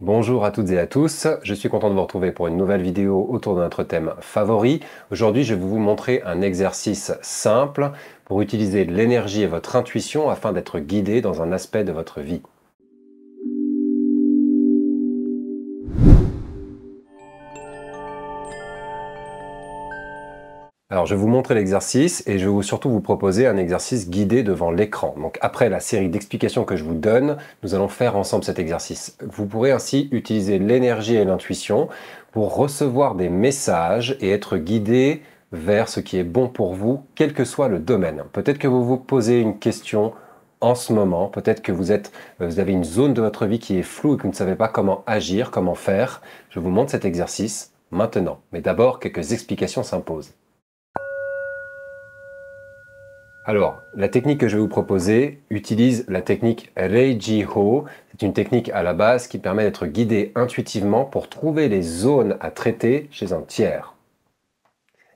Bonjour à toutes et à tous, je suis content de vous retrouver pour une nouvelle vidéo autour de notre thème favori. Aujourd'hui, je vais vous montrer un exercice simple pour utiliser l'énergie et votre intuition afin d'être guidé dans un aspect de votre vie. Alors, je vais vous montrer l'exercice et je vais surtout vous proposer un exercice guidé devant l'écran. Donc, après la série d'explications que je vous donne, nous allons faire ensemble cet exercice. Vous pourrez ainsi utiliser l'énergie et l'intuition pour recevoir des messages et être guidé vers ce qui est bon pour vous, quel que soit le domaine. Peut-être que vous vous posez une question en ce moment, peut-être que vous avez une zone de votre vie qui est floue et que vous ne savez pas comment agir, comment faire. Je vous montre cet exercice maintenant. Mais d'abord, quelques explications s'imposent. Alors, la technique que je vais vous proposer utilise la technique Reijiho. C'est une technique à la base qui permet d'être guidé intuitivement pour trouver les zones à traiter chez un tiers.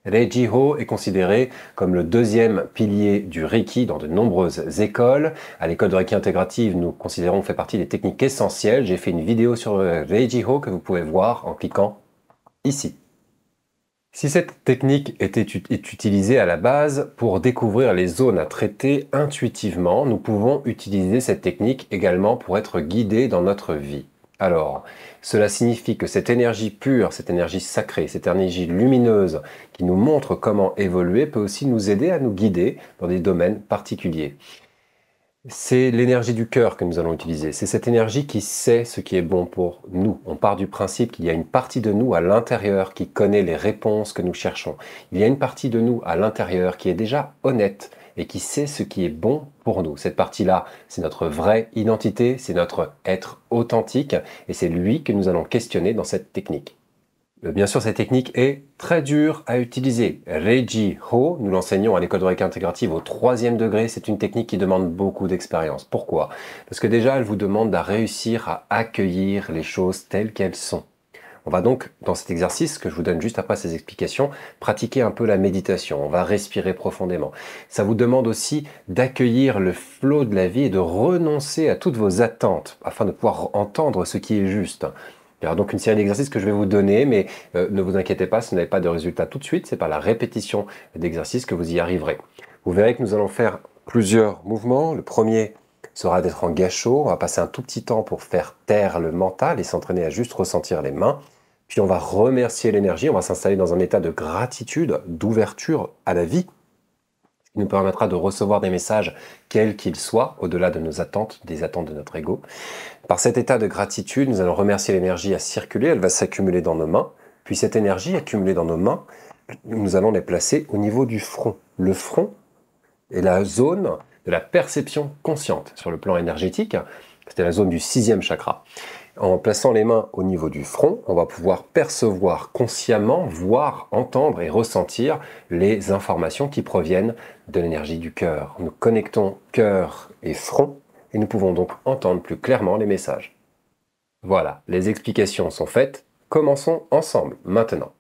Reijiho est considéré comme le deuxième pilier du Reiki dans de nombreuses écoles. À l'école de Reiki intégrative, nous considérons fait partie des techniques essentielles. J'ai fait une vidéo sur le Reijiho que vous pouvez voir en cliquant ici. Si cette technique est utilisée à la base pour découvrir les zones à traiter intuitivement, nous pouvons utiliser cette technique également pour être guidés dans notre vie. Alors, cela signifie que cette énergie pure, cette énergie sacrée, cette énergie lumineuse qui nous montre comment évoluer peut aussi nous aider à nous guider dans des domaines particuliers. C'est l'énergie du cœur que nous allons utiliser. C'est cette énergie qui sait ce qui est bon pour nous. On part du principe qu'il y a une partie de nous à l'intérieur qui connaît les réponses que nous cherchons. Il y a une partie de nous à l'intérieur qui est déjà honnête et qui sait ce qui est bon pour nous. Cette partie-là, c'est notre vraie identité, c'est notre être authentique et c'est lui que nous allons questionner dans cette technique. Bien sûr, cette technique est très dure à utiliser. Reijiho, nous l'enseignons à l'école de Reiki intégrative au 3e degré. C'est une technique qui demande beaucoup d'expérience. Pourquoi? Parce que déjà, elle vous demande de réussir à accueillir les choses telles qu'elles sont. On va donc, dans cet exercice que je vous donne juste après ces explications, pratiquer un peu la méditation. On va respirer profondément. Ça vous demande aussi d'accueillir le flot de la vie et de renoncer à toutes vos attentes afin de pouvoir entendre ce qui est juste. Il y aura donc une série d'exercices que je vais vous donner, mais ne vous inquiétez pas, si vous n'avez pas de résultat tout de suite, c'est par la répétition d'exercices que vous y arriverez. Vous verrez que nous allons faire plusieurs mouvements. Le premier sera d'être en gâchot. On va passer un tout petit temps pour faire taire le mental et s'entraîner à juste ressentir les mains. Puis on va remercier l'énergie, on va s'installer dans un état de gratitude, d'ouverture à la vie, ce qui nous permettra de recevoir des messages quels qu'ils soient, au-delà de nos attentes, des attentes de notre ego. Par cet état de gratitude, nous allons remercier l'énergie à circuler, elle va s'accumuler dans nos mains. Puis cette énergie accumulée dans nos mains, nous allons les placer au niveau du front. Le front est la zone de la perception consciente sur le plan énergétique. C'est la zone du 6e chakra. En plaçant les mains au niveau du front, on va pouvoir percevoir consciemment, voir, entendre et ressentir les informations qui proviennent de l'énergie du cœur. Nous connectons cœur et front et nous pouvons donc entendre plus clairement les messages. Voilà, les explications sont faites. Commençons ensemble maintenant.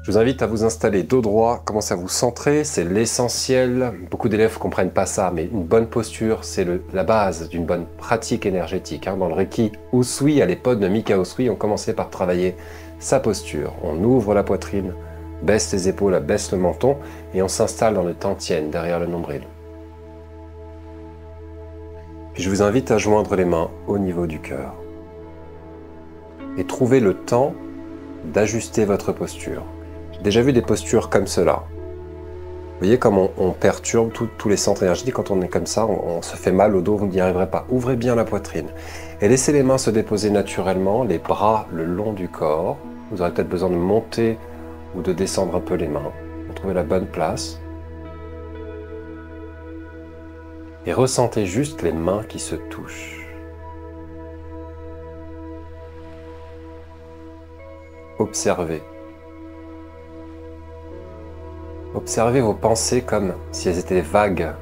Je vous invite à vous installer dos droit, commencez à vous centrer, c'est l'essentiel. Beaucoup d'élèves ne comprennent pas ça, mais une bonne posture, c'est la base d'une bonne pratique énergétique. Dans le Reiki Usui, à l'époque de Mika Usui, on commençait par travailler sa posture. On ouvre la poitrine, baisse les épaules, baisse le menton, et on s'installe dans le tantien, derrière le nombril. Puis je vous invite à joindre les mains au niveau du cœur. Et trouver le temps d'ajuster votre posture. J'ai déjà vu des postures comme cela. Vous voyez comme on perturbe tous les centres énergétiques. Quand on est comme ça, on se fait mal au dos, vous n'y arriverez pas. Ouvrez bien la poitrine. Et laissez les mains se déposer naturellement, les bras le long du corps. Vous aurez peut-être besoin de monter ou de descendre un peu les mains pour trouver la bonne place. Et ressentez juste les mains qui se touchent. Observez. Observez vos pensées comme si elles étaient vagues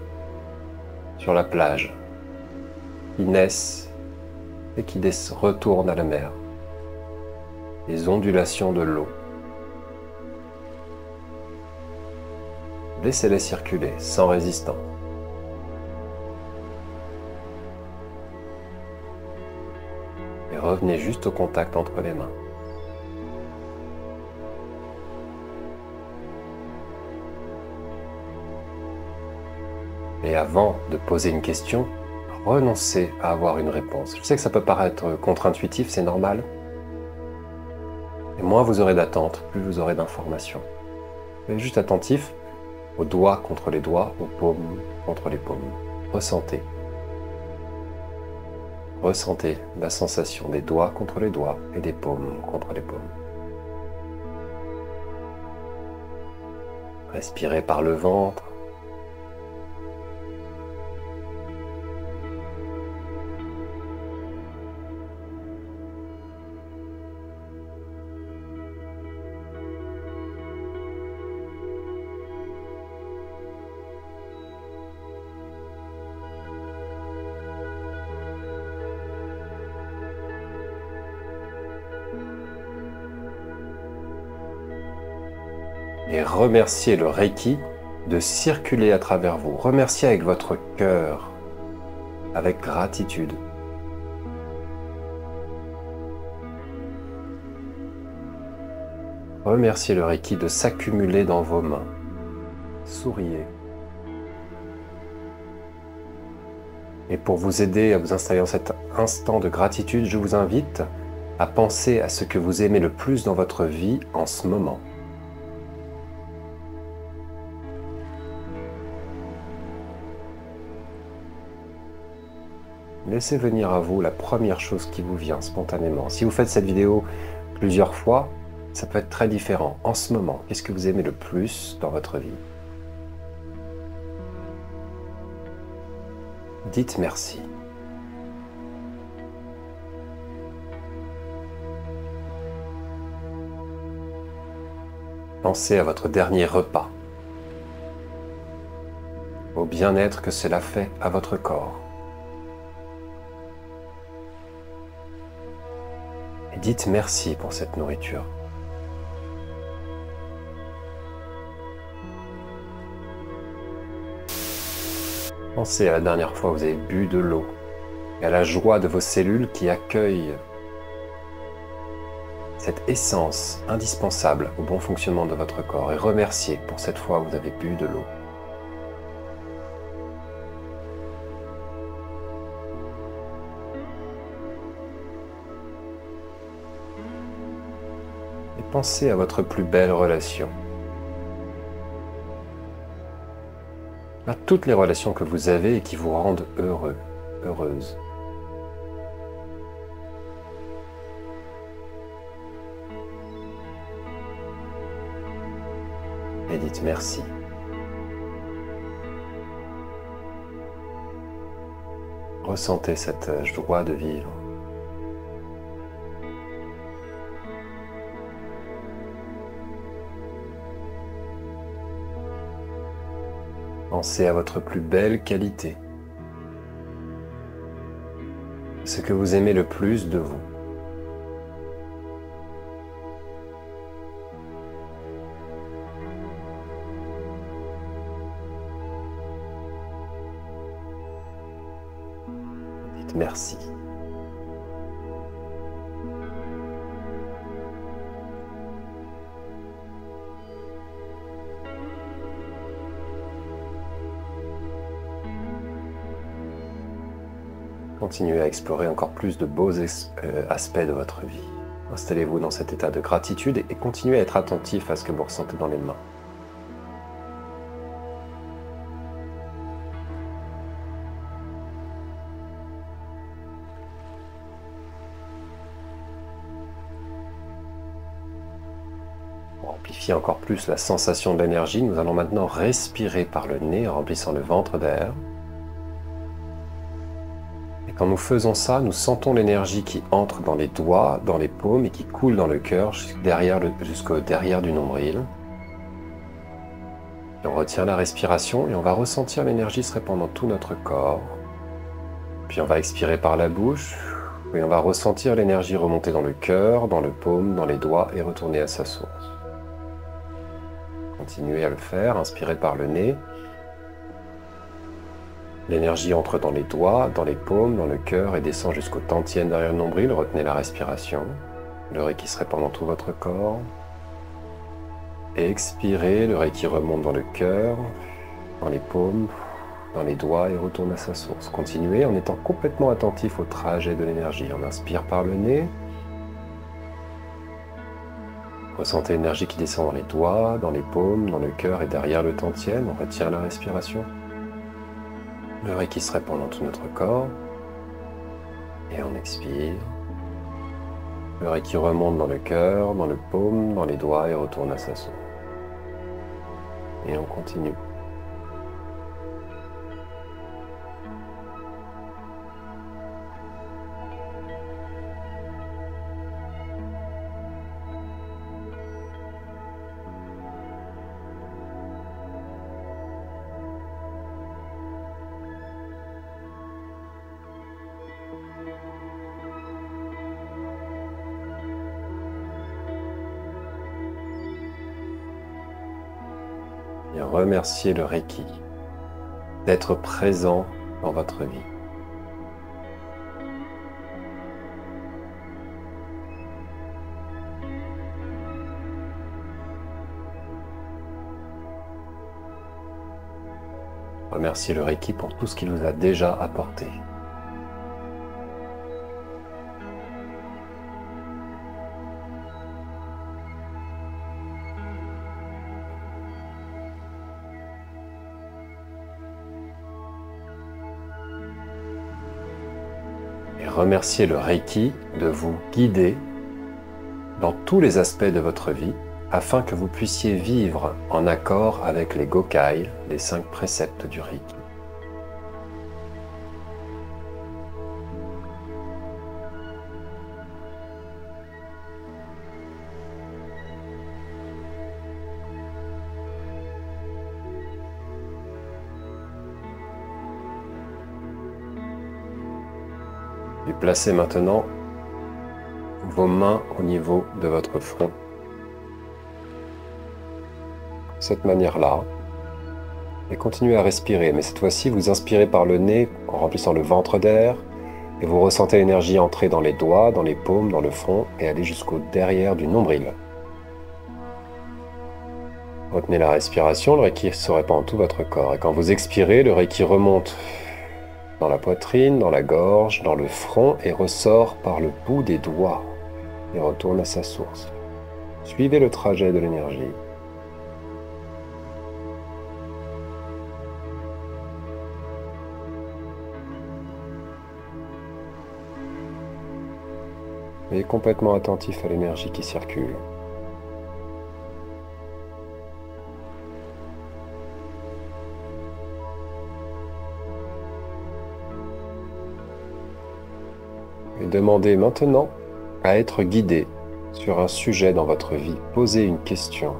sur la plage, qui naissent et qui retournent à la mer. Les ondulations de l'eau. Laissez-les circuler sans résistance. revenez juste au contact entre les mains. Et avant de poser une question, renoncez à avoir une réponse. Je sais que ça peut paraître contre-intuitif, c'est normal. Et moins vous aurez d'attente, plus vous aurez d'informations. Soyez juste attentif aux doigts contre les doigts, aux paumes contre les paumes. Ressentez. Ressentez la sensation des doigts contre les doigts et des paumes contre les paumes. Respirez par le ventre. Et remerciez le Reiki de circuler à travers vous. Remerciez avec votre cœur, avec gratitude. Remerciez le Reiki de s'accumuler dans vos mains. Souriez. Et pour vous aider à vous installer dans cet instant de gratitude, je vous invite à penser à ce que vous aimez le plus dans votre vie en ce moment. Laissez venir à vous la première chose qui vous vient spontanément. Si vous faites cette vidéo plusieurs fois, ça peut être très différent. En ce moment, qu'est-ce que vous aimez le plus dans votre vie? Dites merci. Pensez à votre dernier repas, au bien-être que cela fait à votre corps. Et dites merci pour cette nourriture. Pensez à la dernière fois où vous avez bu de l'eau et à la joie de vos cellules qui accueillent cette essence indispensable au bon fonctionnement de votre corps et remerciez pour cette fois où vous avez bu de l'eau. Et pensez à votre plus belle relation. À toutes les relations que vous avez et qui vous rendent heureux, heureuse. Et dites merci. Ressentez cette joie de vivre. Pensez à votre plus belle qualité, ce que vous aimez le plus de vous. Dites merci. Continuez à explorer encore plus de beaux aspects de votre vie. Installez-vous dans cet état de gratitude et continuez à être attentif à ce que vous ressentez dans les mains. Pour amplifier encore plus la sensation de l'énergie, nous allons maintenant respirer par le nez en remplissant le ventre d'air. Quand nous faisons ça, nous sentons l'énergie qui entre dans les doigts, dans les paumes et qui coule dans le cœur jusqu'au derrière du nombril. Et on retient la respiration et on va ressentir l'énergie se répandre dans tout notre corps. Puis on va expirer par la bouche et on va ressentir l'énergie remonter dans le cœur, dans le paume, dans les doigts et retourner à sa source. Continuez à le faire, inspirez par le nez. L'énergie entre dans les doigts, dans les paumes, dans le cœur et descend jusqu'aux tantiènes derrière le nombril. Retenez la respiration. Le Reiki se répand dans tout votre corps. Expirez, le Reiki remonte dans le cœur, dans les paumes, dans les doigts et retourne à sa source. Continuez en étant complètement attentif au trajet de l'énergie. On inspire par le nez. Ressentez l'énergie qui descend dans les doigts, dans les paumes, dans le cœur et derrière le tantième. On retient la respiration. Le Reiki se répand dans tout notre corps. Et on expire. Le Reiki remonte dans le cœur, dans le paume, dans les doigts et retourne à sa source. Et on continue. Et remerciez le Reiki d'être présent dans votre vie. Remerciez le Reiki pour tout ce qu'il vous a déjà apporté. Et remerciez le Reiki de vous guider dans tous les aspects de votre vie afin que vous puissiez vivre en accord avec les Gokai, les 5 préceptes du Reiki. Et placez maintenant vos mains au niveau de votre front. De cette manière-là. Et continuez à respirer. Mais cette fois-ci, vous inspirez par le nez en remplissant le ventre d'air. Et vous ressentez l'énergie entrer dans les doigts, dans les paumes, dans le front et aller jusqu'au derrière du nombril. Retenez la respiration, le Reiki se répand dans tout votre corps. Et quand vous expirez, le Reiki remonte dans la poitrine, dans la gorge, dans le front et ressort par le bout des doigts et retourne à sa source. Suivez le trajet de l'énergie. Et complètement attentif à l'énergie qui circule. Et demandez maintenant à être guidé sur un sujet dans votre vie. Posez une question.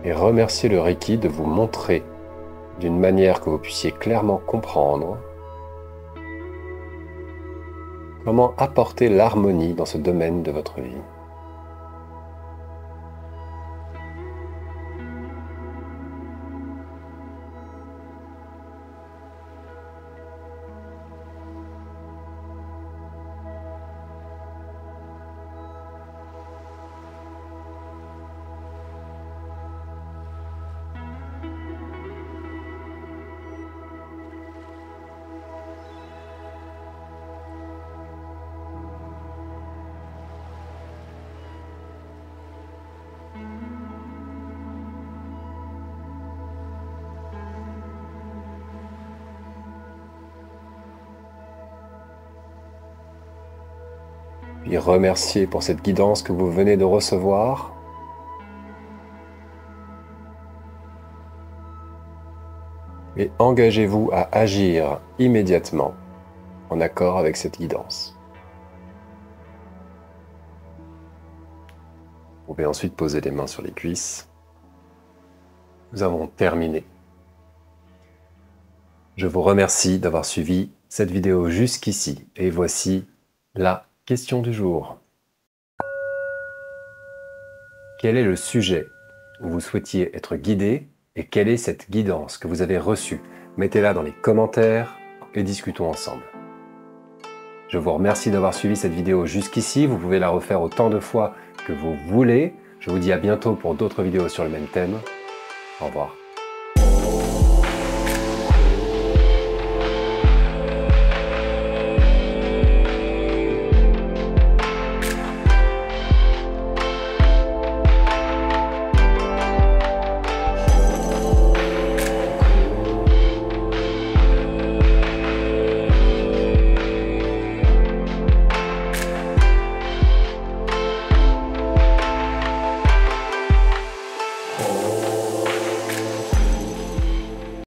Et remerciez le Reiki de vous montrer d'une manière que vous puissiez clairement comprendre comment apporter l'harmonie dans ce domaine de votre vie. Puis remerciez pour cette guidance que vous venez de recevoir. Et engagez-vous à agir immédiatement en accord avec cette guidance. Vous pouvez ensuite poser les mains sur les cuisses. Nous avons terminé. Je vous remercie d'avoir suivi cette vidéo jusqu'ici et voici la question du jour. Quel est le sujet où vous souhaitiez être guidé et quelle est cette guidance que vous avez reçue? Mettez-la dans les commentaires et discutons ensemble. Je vous remercie d'avoir suivi cette vidéo jusqu'ici. Vous pouvez la refaire autant de fois que vous voulez. Je vous dis à bientôt pour d'autres vidéos sur le même thème. Au revoir.